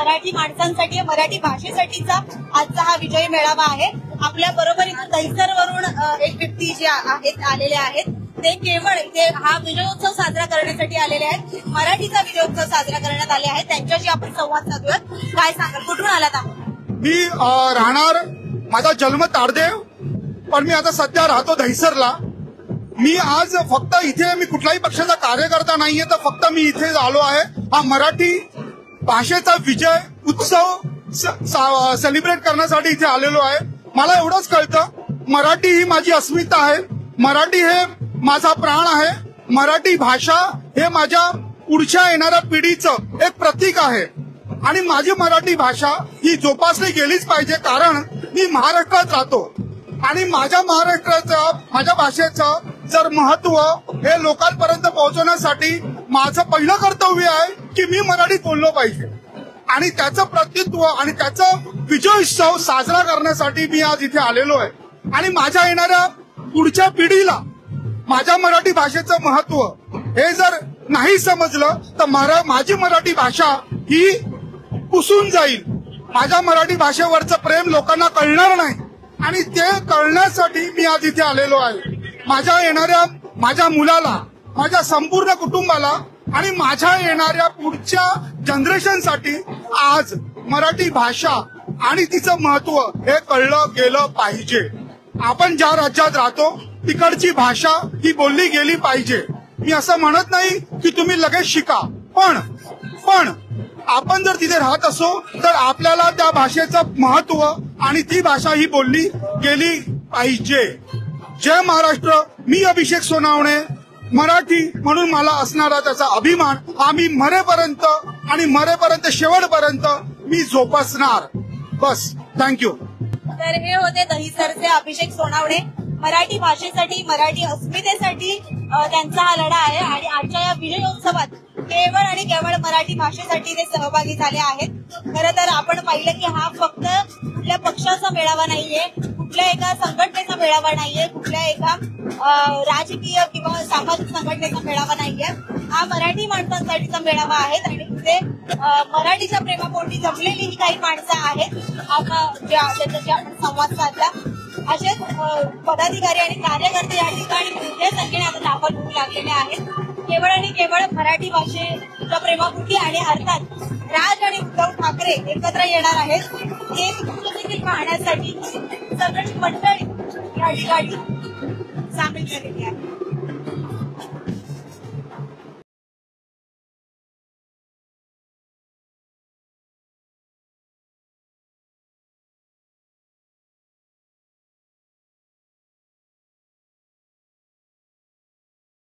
मराठी माणसांसाठी मराठी भाषेसाठीचा आजचा हा विजयी मेळावा आहे। आपल्या बरोबर इथं दहिसरवरून एक व्यक्ती जे आहेत आलेले आहेत ते केवळ इथे हा विजयोत्सव साजरा करण्यासाठी आलेले आहेत। मराठीचा विजयोत्सव साजरा करण्यात आले आहेत, त्यांच्याशी आपण संवाद साधूयात। काय सांगाल, कुठून आलात आपण? मी राहणार, माझा जन्म ताडदेव, पण मी आता सध्या राहतो दहिसरला। मी आज फक्त इथे, मी कुठल्याही पक्षाचा कार्यकर्ता नाहीये, तर फक्त मी इथे आलो आहे हा मराठी भाषेचा विजय उत्सव सेलिब्रेट करण्यासाठी इथे आलेलो आहे। मला एवढंच कळतं, मराठी ही माझी अस्मिता आहे, मराठी हे माझा प्राण आहे, मराठी भाषा हे माझ्या पुढच्या येणाऱ्या पिढीचं एक प्रतीक आहे आणि माझी मराठी भाषा ही जोपासली गेलीच पाहिजे, कारण मी महाराष्ट्रात राहतो आणि माझ्या महाराष्ट्राचं, माझ्या भाषेचं जर महत्व हे लोकांपर्यंत पोहोचवण्यासाठी माझं पहिलं कर्तव्य आहे की मी मराठीत बोललो पाहिजे आणि त्याचं प्रतित्व आणि त्याचा विजयोत्सव साजरा करण्यासाठी मी आज इथे आलेलो आहे। आणि माझ्या येणाऱ्या पुढच्या पिढीला माझ्या मराठी भाषेचं महत्व हे जर नाही समजलं तर माझी मराठी भाषा ही पुसून जाईल, माझ्या मराठी भाषेवरचं प्रेम लोकांना कळणार नाही आणि ते कळण्यासाठी मी आज इथे आलेलो आहे। माझ्या येणाऱ्या माझ्या मुलाला, माझ्या संपूर्ण कुटुंबाला आणि माझ्या येणाऱ्या पुढच्या जनरेशनसाठी आज मराठी भाषा आणि तिचं महत्व हे कळलं गेलं पाहिजे। आपण ज्या राज्यात राहतो तिकडची भाषा ही बोलली गेली पाहिजे। मी असं म्हणत नाही की तुम्ही लगेच शिका, पण आपण जर तिथे राहत असो तर आपल्याला त्या भाषेचं महत्व आणि ती भाषा ही बोलली गेली पाहिजे। जय महाराष्ट्र। मी अभिषेक सोनावणे, मराठी म्हणून मला असणारा त्याचा अभिमान हा मी मरेपर्यंत आणि मरेपर्यंत शेवटपर्यंत मी जोपासणार। बस, थँक्यू। तर हे होते दहिसरचे अभिषेक सोनावणे। मराठी भाषेसाठी, मराठी अस्मितेसाठी त्यांचा हा लढा आहे आणि आजच्या या विजयोत्सवात केवळ आणि केवळ मराठी भाषेसाठी ते सहभागी झाले आहेत। खरं तर आपण पाहिलं की हा फक्त कुठल्या पक्षाचा मेळावा नाहीये, कुठल्या एका संघटनेचा मेळावा नाहीये, कुठल्या एका राजकीय किंवा सामाजिक संघटनेचा मेळावा नाहीये, हा मराठी माणसांसाठीचा मेळावा आहे आणि इथे मराठीच्या प्रेमापोटी जमलेली ही काही माणसं आहेत ज्यांच्याशी आपण संवाद साधला। असेच पदाधिकारी आणि कार्यकर्ते या ठिकाणी मोठ्या संख्येने आता दाखल होऊ लागलेले आहेत। केवळ आणि केवळ मराठी भाषेच्या प्रेमापोटी आणि अर्थात राज आणि उद्धव ठाकरे एकत्र येणार आहेत हे देखील पाहण्यासाठी सगळी मंडळी या ठिकाणी सामील झालेली आहे।